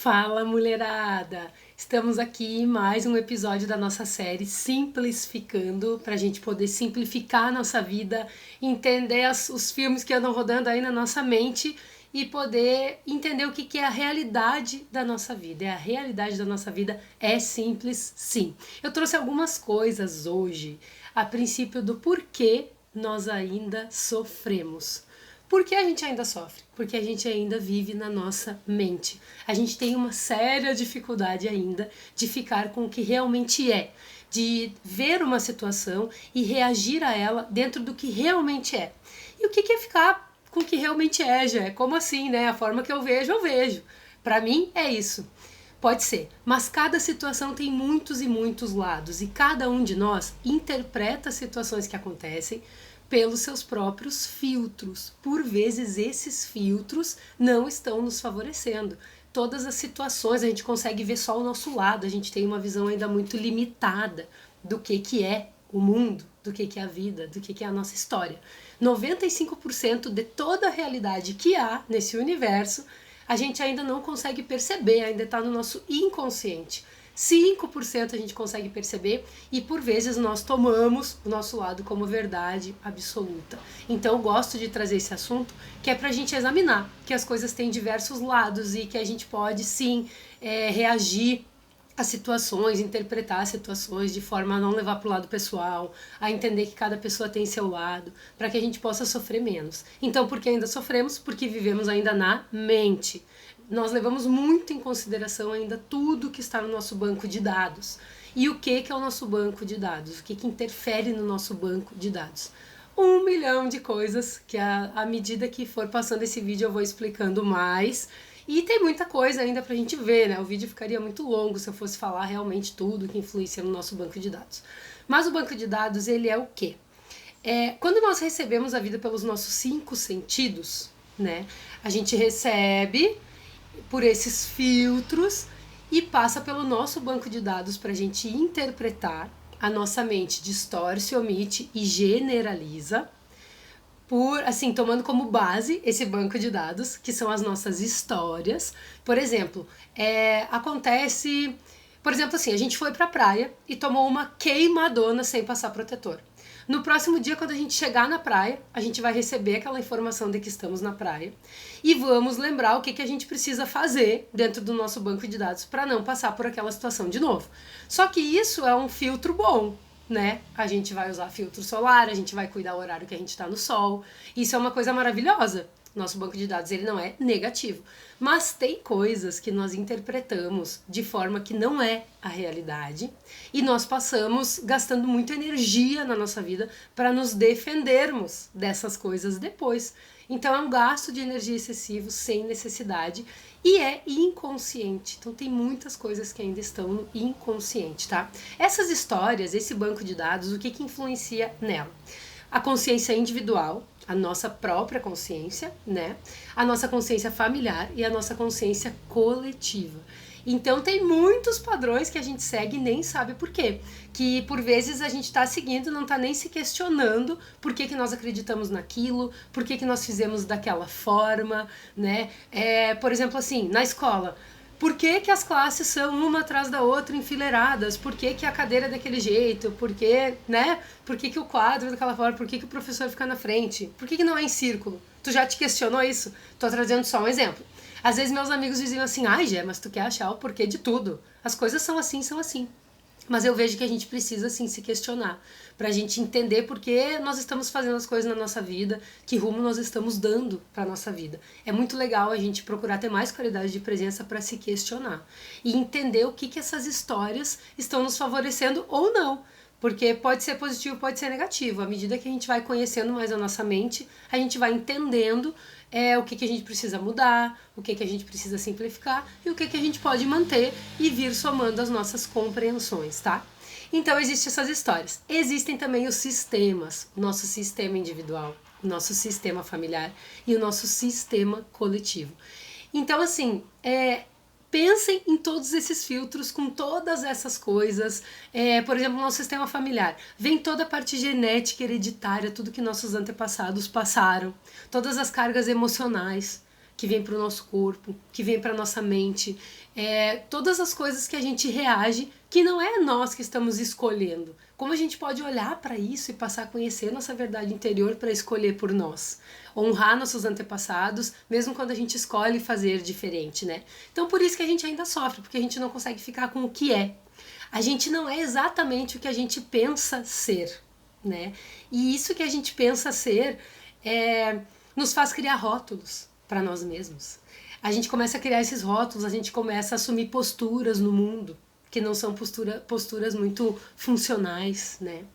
Fala, mulherada! Estamos aqui em mais um episódio da nossa série Simplificando, para a gente poder simplificar a nossa vida, entender os filmes que andam rodando aí na nossa mente e poder entender o que é a realidade da nossa vida. E a realidade da nossa vida é simples, sim. Eu trouxe algumas coisas hoje, a princípio do porquê nós ainda sofremos. Por que a gente ainda sofre? Porque a gente ainda vive na nossa mente. A gente tem uma séria dificuldade ainda de ficar com o que realmente é, de ver uma situação e reagir a ela dentro do que realmente é. E o que é ficar com o que realmente é, já? Como assim, né? A forma que eu vejo. Para mim é isso. Pode ser, mas cada situação tem muitos e muitos lados e cada um de nós interpreta as situações que acontecem pelos seus próprios filtros. Por vezes esses filtros não estão nos favorecendo. Todas as situações a gente consegue ver só o nosso lado, a gente tem uma visão ainda muito limitada do que é o mundo, do que é a vida, do que é a nossa história. 95% de toda a realidade que há nesse universo a gente ainda não consegue perceber, ainda está no nosso inconsciente. 5% a gente consegue perceber e por vezes nós tomamos o nosso lado como verdade absoluta. Então eu gosto de trazer esse assunto que é para a gente examinar que as coisas têm diversos lados e que a gente pode sim reagir as situações, interpretar as situações de forma a não levar para o lado pessoal, a entender que cada pessoa tem seu lado, para que a gente possa sofrer menos. Então, por que ainda sofremos? Porque vivemos ainda na mente. Nós levamos muito em consideração ainda tudo que está no nosso banco de dados. E o que é o nosso banco de dados? O que interfere no nosso banco de dados? 1 milhão de coisas que à medida que for passando esse vídeo eu vou explicando mais. E tem muita coisa ainda pra gente ver, né? O vídeo ficaria muito longo se eu fosse falar realmente tudo que influencia no nosso banco de dados. Mas o banco de dados, ele é o quê? Quando nós recebemos a vida pelos nossos 5 sentidos, né? A gente recebe por esses filtros e passa pelo nosso banco de dados pra gente interpretar. A nossa mente distorce, omite e generaliza, tomando como base esse banco de dados, que são as nossas histórias. Por exemplo, acontece... Por exemplo, assim, a gente foi pra praia e tomou uma queimadona sem passar protetor. No próximo dia, quando a gente chegar na praia, a gente vai receber aquela informação de que estamos na praia e vamos lembrar o que a gente precisa fazer dentro do nosso banco de dados para não passar por aquela situação de novo. Só que isso é um filtro bom, né? A gente vai usar filtro solar, a gente vai cuidar do horário que a gente está no sol. Isso é uma coisa maravilhosa. Nosso banco de dados, ele não é negativo. Mas tem coisas que nós interpretamos de forma que não é a realidade e nós passamos gastando muita energia na nossa vida para nos defendermos dessas coisas depois. Então é um gasto de energia excessivo sem necessidade e é inconsciente. Então tem muitas coisas que ainda estão no inconsciente, tá? Essas histórias, esse banco de dados, o que influencia nela? A consciência individual, a nossa própria consciência, né? A nossa consciência familiar e a nossa consciência coletiva. Então tem muitos padrões que a gente segue e nem sabe por quê. Que por vezes a gente está seguindo, não está nem se questionando por que nós acreditamos naquilo, por que nós fizemos daquela forma, né? Por exemplo, assim, na escola, por que as classes são uma atrás da outra enfileiradas? Por que a cadeira é daquele jeito? Por que, né? Por que o quadro é daquela forma? Por que o professor fica na frente? Por que não é em círculo? Tu já te questionou isso? Tô trazendo só um exemplo. Às vezes meus amigos diziam assim, ai Gé, mas tu quer achar o porquê de tudo. As coisas são assim, são assim. Mas eu vejo que a gente precisa, sim, se questionar pra gente entender por que nós estamos fazendo as coisas na nossa vida, que rumo nós estamos dando pra nossa vida. É muito legal a gente procurar ter mais qualidade de presença para se questionar e entender o que essas histórias estão nos favorecendo ou não. Porque pode ser positivo, pode ser negativo. À medida que a gente vai conhecendo mais a nossa mente, a gente vai entendendo o que a gente precisa mudar, o que a gente precisa simplificar e o que a gente pode manter e vir somando as nossas compreensões, tá? Então existem essas histórias. Existem também os sistemas, o nosso sistema individual, o nosso sistema familiar e o nosso sistema coletivo. Então, assim, pensem em todos esses filtros, com todas essas coisas. Por exemplo, no nosso sistema familiar, vem toda a parte genética, hereditária, tudo que nossos antepassados passaram, todas as cargas emocionais que vem para o nosso corpo, que vem para a nossa mente, todas as coisas que a gente reage, que não é nós que estamos escolhendo. Como a gente pode olhar para isso e passar a conhecer nossa verdade interior para escolher por nós? Honrar nossos antepassados, mesmo quando a gente escolhe fazer diferente, né? Então por isso que a gente ainda sofre, porque a gente não consegue ficar com o que é. A gente não é exatamente o que a gente pensa ser, né? E isso que a gente pensa ser nos faz criar rótulos para nós mesmos. A gente começa a criar esses rótulos, a gente começa a assumir posturas no mundo que não são posturas muito funcionais, né?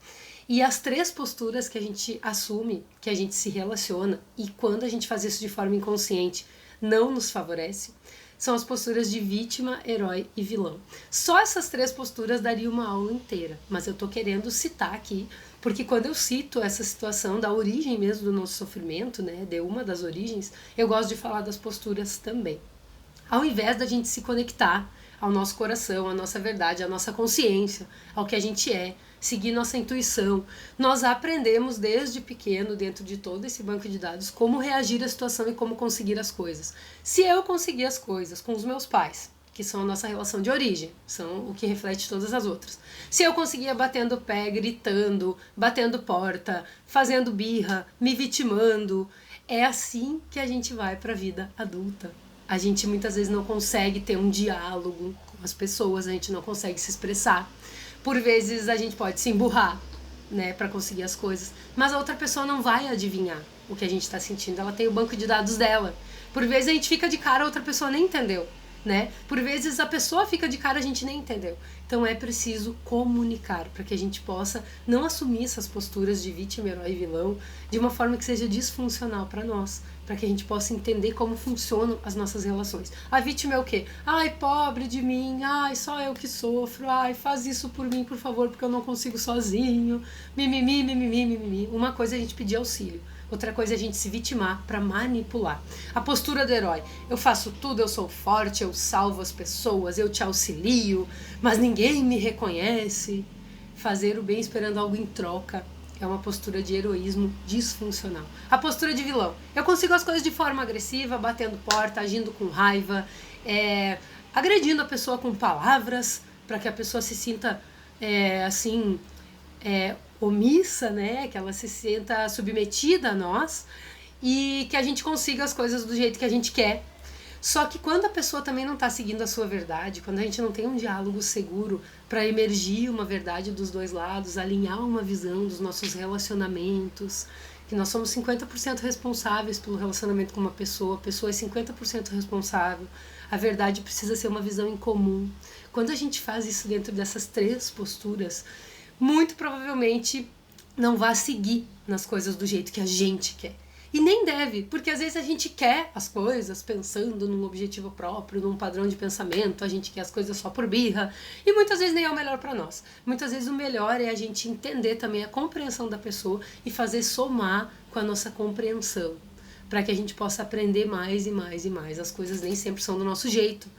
E as 3 posturas que a gente assume, que a gente se relaciona, e quando a gente faz isso de forma inconsciente, não nos favorece, são as posturas de vítima, herói e vilão. Só essas 3 posturas daria uma aula inteira, mas eu tô querendo citar aqui, porque quando eu cito essa situação da origem mesmo do nosso sofrimento, né, de uma das origens, eu gosto de falar das posturas também. Ao invés da gente se conectar ao nosso coração, à nossa verdade, à nossa consciência, ao que a gente é, seguir nossa intuição, nós aprendemos desde pequeno, dentro de todo esse banco de dados, como reagir à situação e como conseguir as coisas. Se eu conseguir as coisas com os meus pais, que são a nossa relação de origem, são o que reflete todas as outras. Se eu conseguia batendo o pé, gritando, batendo porta, fazendo birra, me vitimando, é assim que a gente vai para a vida adulta. A gente muitas vezes não consegue ter um diálogo com as pessoas, a gente não consegue se expressar. Por vezes a gente pode se emburrar, né, para conseguir as coisas, mas a outra pessoa não vai adivinhar o que a gente está sentindo, ela tem o banco de dados dela. Por vezes a gente fica de cara, a outra pessoa nem entendeu, né? Por vezes a pessoa fica de cara, a gente nem entendeu. Então é preciso comunicar para que a gente possa não assumir essas posturas de vítima, herói e vilão de uma forma que seja disfuncional para nós, para que a gente possa entender como funcionam as nossas relações. A vítima é o quê? Ai, pobre de mim, ai, só eu que sofro, ai, faz isso por mim, por favor, porque eu não consigo sozinho, mimimi, mimimi, mimimi. Uma coisa é a gente pedir auxílio, outra coisa é a gente se vitimar para manipular. A postura do herói: eu faço tudo, eu sou forte, eu salvo as pessoas, eu te auxilio, mas ninguém me reconhece. Fazer o bem esperando algo em troca é uma postura de heroísmo disfuncional. A postura de vilão: eu consigo as coisas de forma agressiva, batendo porta, agindo com raiva, agredindo a pessoa com palavras, para que a pessoa se sinta omissa, né? Que ela se sinta submetida a nós e que a gente consiga as coisas do jeito que a gente quer. Só que quando a pessoa também não está seguindo a sua verdade, quando a gente não tem um diálogo seguro para emergir uma verdade dos dois lados, alinhar uma visão dos nossos relacionamentos, que nós somos 50% responsáveis pelo relacionamento com uma pessoa, a pessoa é 50% responsável, a verdade precisa ser uma visão em comum. Quando a gente faz isso dentro dessas 3 posturas, muito provavelmente não vai seguir nas coisas do jeito que a gente quer. E nem deve, porque às vezes a gente quer as coisas pensando num objetivo próprio, num padrão de pensamento, a gente quer as coisas só por birra, e muitas vezes nem é o melhor para nós. Muitas vezes o melhor é a gente entender também a compreensão da pessoa e fazer somar com a nossa compreensão, para que a gente possa aprender mais e mais e mais. As coisas nem sempre são do nosso jeito.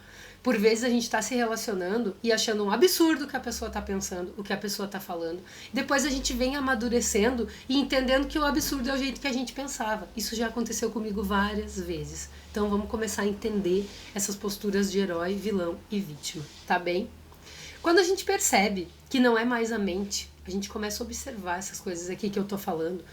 Por vezes a gente está se relacionando e achando um absurdo o que a pessoa está pensando, o que a pessoa está falando. Depois a gente vem amadurecendo e entendendo que o absurdo é o jeito que a gente pensava. Isso já aconteceu comigo várias vezes. Então vamos começar a entender essas posturas de herói, vilão e vítima, tá bem? Quando a gente percebe que não é mais a mente, a gente começa a observar essas coisas aqui que eu tô falando.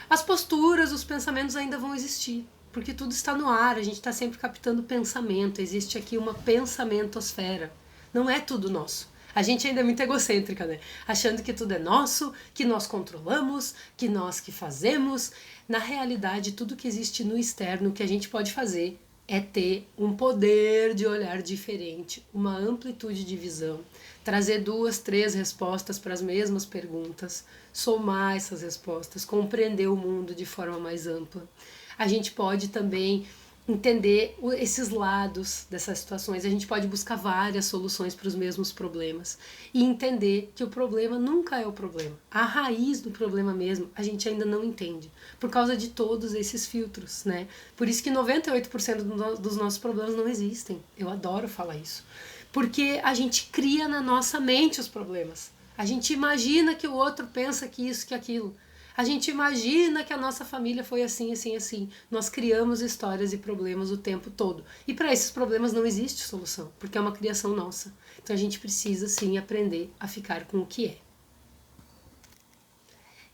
As posturas, os pensamentos ainda vão existir. Porque tudo está no ar, a gente está sempre captando pensamento, existe aqui uma pensamentosfera. Não é tudo nosso. A gente ainda é muito egocêntrica, né? Achando que tudo é nosso, que nós controlamos, que nós que fazemos. Na realidade, tudo que existe no externo, que a gente pode fazer é ter um poder de olhar diferente, uma amplitude de visão, trazer 2, 3 respostas para as mesmas perguntas, somar essas respostas, compreender o mundo de forma mais ampla. A gente pode também entender esses lados dessas situações, a gente pode buscar várias soluções para os mesmos problemas e entender que o problema nunca é o problema. A raiz do problema mesmo a gente ainda não entende, por causa de todos esses filtros, né? Por isso que 98% dos nossos problemas não existem. Eu adoro falar isso. Porque a gente cria na nossa mente os problemas. A gente imagina que o outro pensa que isso, que aquilo. A gente imagina que a nossa família foi assim, assim, assim. Nós criamos histórias e problemas o tempo todo. E para esses problemas não existe solução, porque é uma criação nossa. Então a gente precisa sim aprender a ficar com o que é.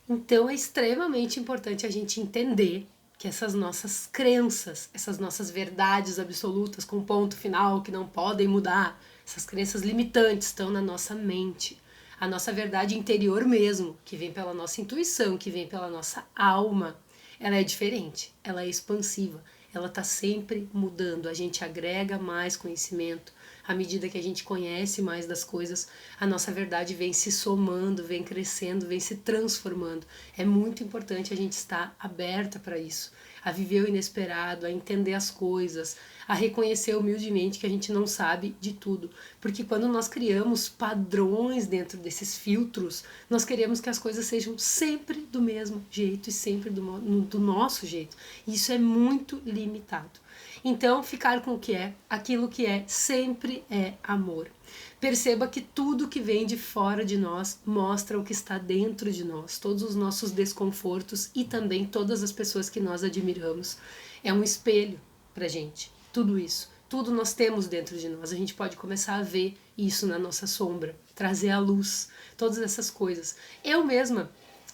Então é extremamente importante a gente entender que essas nossas crenças, essas nossas verdades absolutas com ponto final que não podem mudar, essas crenças limitantes estão na nossa mente. A nossa verdade interior mesmo, que vem pela nossa intuição, que vem pela nossa alma, ela é diferente, ela é expansiva, ela está sempre mudando, a gente agrega mais conhecimento, à medida que a gente conhece mais das coisas, a nossa verdade vem se somando, vem crescendo, vem se transformando. É muito importante a gente estar aberta para isso, a viver o inesperado, a entender as coisas, a reconhecer humildemente que a gente não sabe de tudo. Porque quando nós criamos padrões dentro desses filtros, nós queremos que as coisas sejam sempre do mesmo jeito e sempre do nosso jeito. E isso é muito limitado. Então, ficar com o que é, aquilo que é, sempre é amor. Perceba que tudo que vem de fora de nós mostra o que está dentro de nós, todos os nossos desconfortos e também todas as pessoas que nós admiramos. É um espelho pra gente, tudo isso. Tudo nós temos dentro de nós, a gente pode começar a ver isso na nossa sombra, trazer à luz, todas essas coisas. Eu mesma,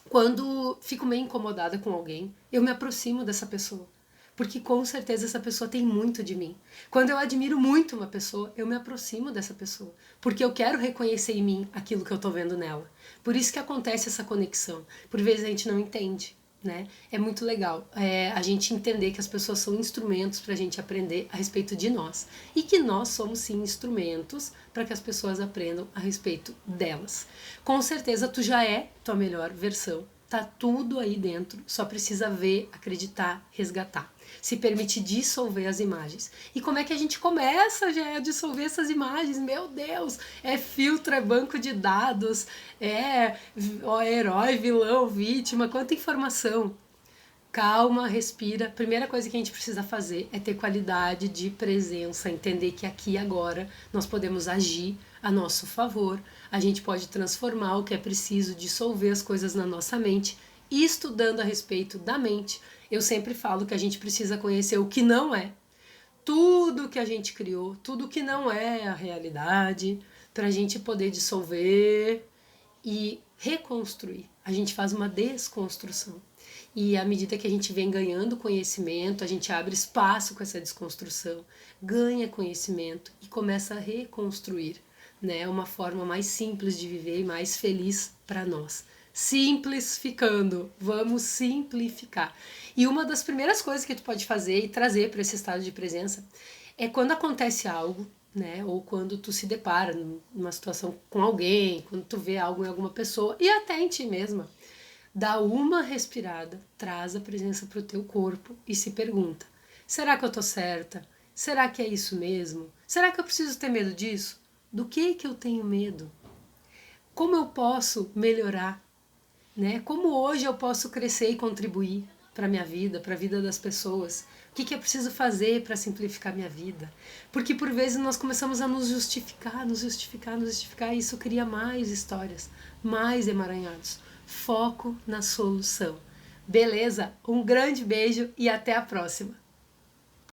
quando fico meio incomodada com alguém, eu me aproximo dessa pessoa. Porque com certeza essa pessoa tem muito de mim. Quando eu admiro muito uma pessoa, eu me aproximo dessa pessoa. Porque eu quero reconhecer em mim aquilo que eu tô vendo nela. Por isso que acontece essa conexão. Por vezes a gente não entende, né? É muito legal a gente entender que as pessoas são instrumentos para a gente aprender a respeito de nós. E que nós somos sim instrumentos para que as pessoas aprendam a respeito delas. Com certeza tu já é tua melhor versão. Tá tudo aí dentro, só precisa ver, acreditar, resgatar. Se permite dissolver as imagens. E como é que a gente começa já a dissolver essas imagens? Meu Deus! É filtro, é banco de dados, é herói, vilão, vítima, quanta informação. Calma, respira. Primeira coisa que a gente precisa fazer é ter qualidade de presença, entender que aqui e agora nós podemos agir a nosso favor. A gente pode transformar o que é preciso, dissolver as coisas na nossa mente. E estudando a respeito da mente, eu sempre falo que a gente precisa conhecer o que não é. Tudo que a gente criou, tudo que não é a realidade, para a gente poder dissolver e reconstruir. A gente faz uma desconstrução. E à medida que a gente vem ganhando conhecimento, a gente abre espaço com essa desconstrução, ganha conhecimento e começa a reconstruir, né? Uma forma mais simples de viver e mais feliz para nós. Simplificando, vamos simplificar. E uma das primeiras coisas que tu pode fazer e trazer para esse estado de presença é quando acontece algo, né? Ou quando tu se depara numa situação com alguém, quando tu vê algo em alguma pessoa e até em ti mesma. Dá uma respirada, traz a presença para o teu corpo e se pergunta: será que eu tô certa? Será que é isso mesmo? Será que eu preciso ter medo disso? Do que eu tenho medo? Como eu posso melhorar? Né? Como hoje eu posso crescer e contribuir para a minha vida, para a vida das pessoas? O que eu preciso fazer para simplificar minha vida? Porque por vezes nós começamos a nos justificar, e isso cria mais histórias, mais emaranhados. Foco na solução. Beleza? Um grande beijo e até a próxima!